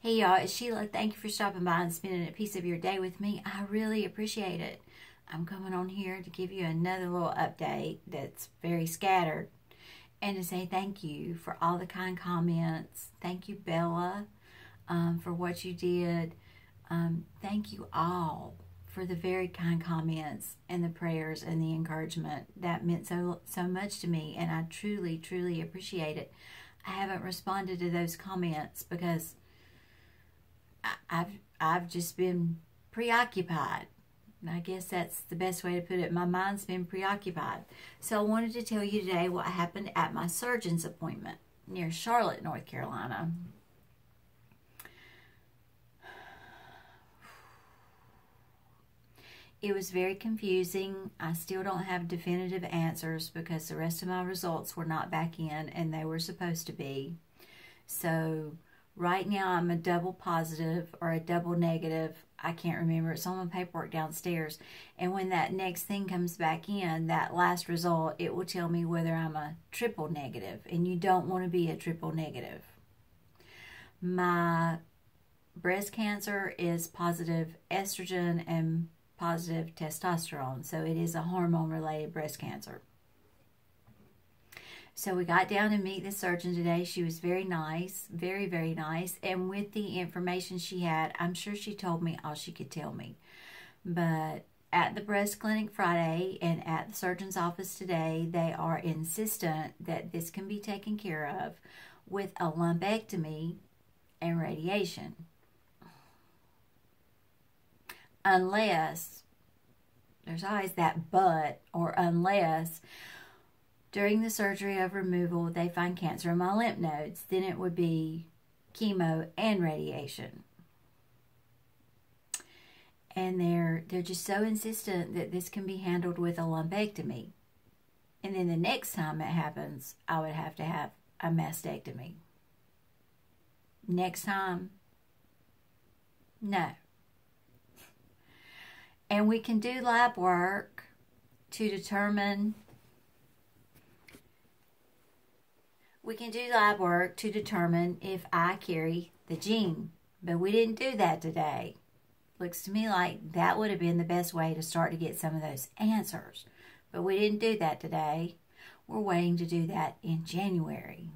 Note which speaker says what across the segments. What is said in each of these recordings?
Speaker 1: Hey y'all, it's Sheila. Thank you for stopping by and spending a piece of your day with me. I really appreciate it. I'm coming on here to give you another little update that's very scattered and to say thank you for all the kind comments. Thank you, Bella, for what you did. Thank you all for the very kind comments and the prayers and the encouragement. That meant so much to me, and I truly appreciate it. I haven't responded to those comments because I've just been preoccupied. I guess that's the best way to put it. My mind's been preoccupied. So I wanted to tell you today what happened at my surgeon's appointment near Charlotte, North Carolina. It was very confusing. I still don't have definitive answers because the rest of my results were not back in and they were supposed to be. So right now I'm a double positive or a double negative. I can't remember. It's on my paperwork downstairs. And when that next thing comes back in, that last result, it will tell me whether I'm a triple negative. And you don't want to be a triple negative. My breast cancer is positive estrogen and positive testosterone. So it is a hormone-related breast cancer. So we got down to meet the surgeon today. She was very nice, very nice. And with the information she had, I'm sure she told me all she could tell me. But at the breast clinic Friday and at the surgeon's office today, they are insistent that this can be taken care of with a lumpectomy and radiation. Unless, there's always that but, or unless during the surgery of removal they find cancer in my lymph nodes, then it would be chemo and radiation. And they're just so insistent that this can be handled with a lumpectomy. And then the next time it happens, I would have to have a mastectomy. Next time, no. And we can do lab work to determine if I carry the gene. But we didn't do that today. Looks to me like that would have been the best way to start to get some of those answers. But we didn't do that today. We're waiting to do that in January.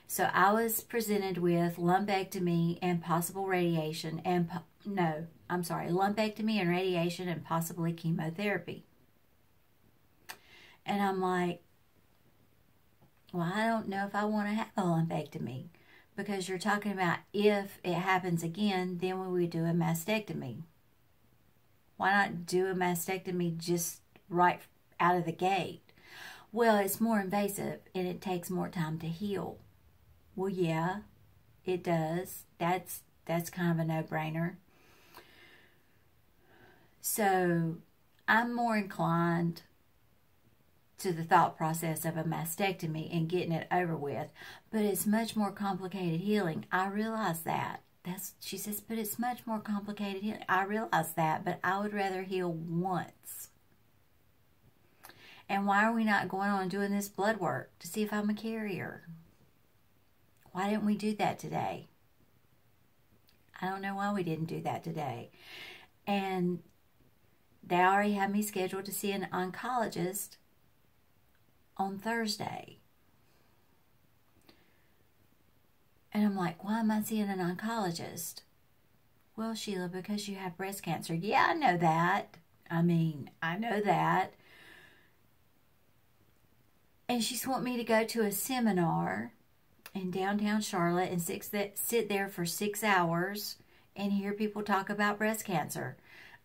Speaker 1: So I was presented with lumpectomy and possible radiation and lumpectomy and radiation and possibly chemotherapy. And I'm like, well, I don't know if I want to have a lumpectomy, because you're talking about if it happens again, then we would do a mastectomy. Why not do a mastectomy just right out of the gate? Well, it's more invasive and it takes more time to heal. Well, yeah, it does. That's kind of a no-brainer. So I'm more inclined to the thought process of a mastectomy and getting it over with. But it's much more complicated healing. I realize that. She says, but it's much more complicated healing. I realize that, but I would rather heal once. And why are we not going on doing this blood work to see if I'm a carrier? Why didn't we do that today? I don't know why we didn't do that today. And they already have me scheduled to see an oncologist on Thursday. And I'm like, why am I seeing an oncologist? Well, Sheila, because you have breast cancer. Yeah, I know that. I know that. And she's wanting me to go to a seminar in downtown Charlotte and sit there for 6 hours and hear people talk about breast cancer.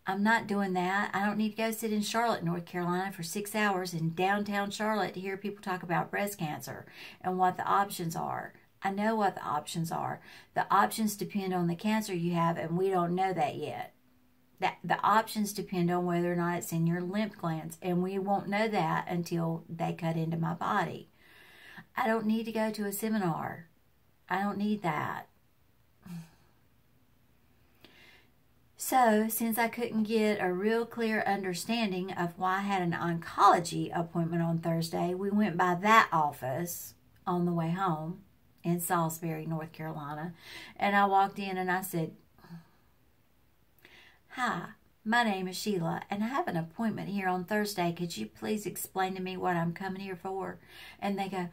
Speaker 1: I'm not doing that. I don't need to go sit in Charlotte, North Carolina for 6 hours in downtown Charlotte to hear people talk about breast cancer and what the options are. I know what the options are. The options depend on the cancer you have, and we don't know that yet. The options depend on whether or not it's in your lymph glands, and we won't know that until they cut into my body. I don't need to go to a seminar. I don't need that. So, since I couldn't get a real clear understanding of why I had an oncology appointment on Thursday, we went by that office on the way home in Salisbury, North Carolina. And I walked in and I said, "Hi, my name is Sheila, and I have an appointment here on Thursday. Could you please explain to me what I'm coming here for?" And they go,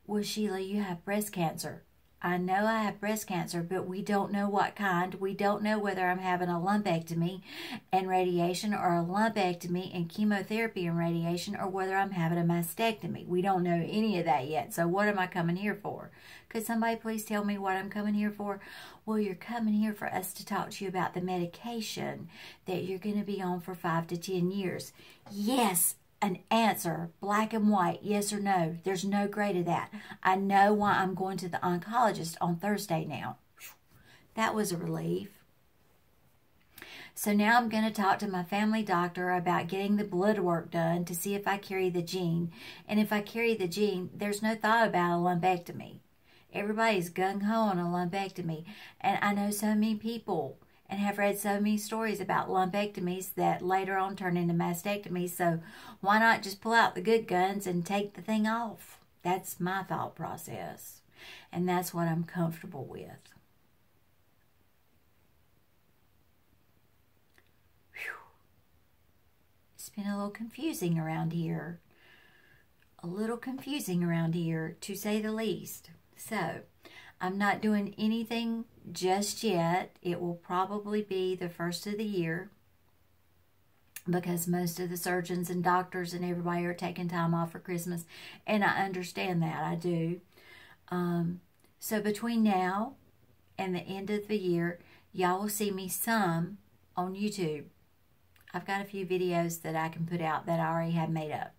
Speaker 1: "Well, Sheila, you have breast cancer." I know I have breast cancer, but we don't know what kind. We don't know whether I'm having a lumpectomy and radiation, or a lumpectomy and chemotherapy and radiation, or whether I'm having a mastectomy. We don't know any of that yet. So what am I coming here for? Could somebody please tell me what I'm coming here for? "Well, you're coming here for us to talk to you about the medication that you're going to be on for 5 to 10 years. Yes, an answer, black and white, yes or no. There's no gray to that. I know why I'm going to the oncologist on Thursday now. That was a relief. So now I'm going to talk to my family doctor about getting the blood work done to see if I carry the gene. And if I carry the gene, there's no thought about a lumpectomy. Everybody's gung-ho on a lumpectomy. And I know so many people and have read so many stories about lumpectomies that later on turn into mastectomies. So why not just pull out the good guns and take the thing off? That's my thought process. And that's what I'm comfortable with. Whew. It's been a little confusing around here. A little confusing around here, to say the least. So I'm not doing anything just yet. It will probably be the first of the year, because most of the surgeons and doctors and everybody are taking time off for Christmas. And I understand that. I do. So between now and the end of the year, y'all will see me some on YouTube. I've got a few videos that I can put out that I already have made up.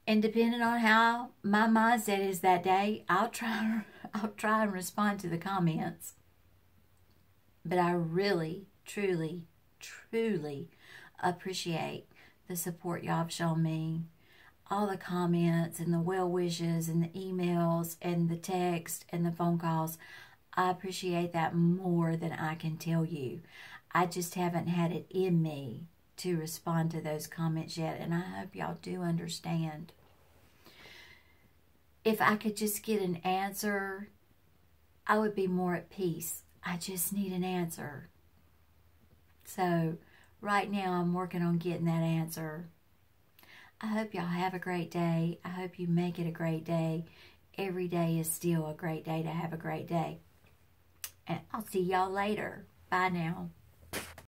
Speaker 1: And depending on how my mindset is that day, I'll try and respond to the comments. But I really, truly, truly appreciate the support y'all have shown me. All the comments and the well wishes and the emails and the text and the phone calls. I appreciate that more than I can tell you. I just haven't had it in me to respond to those comments yet, and I hope y'all do understand. If I could just get an answer, I would be more at peace. I just need an answer. So right now I'm working on getting that answer. I hope y'all have a great day. I hope you make it a great day. Every day is still a great day to have a great day. And I'll see y'all later. Bye now.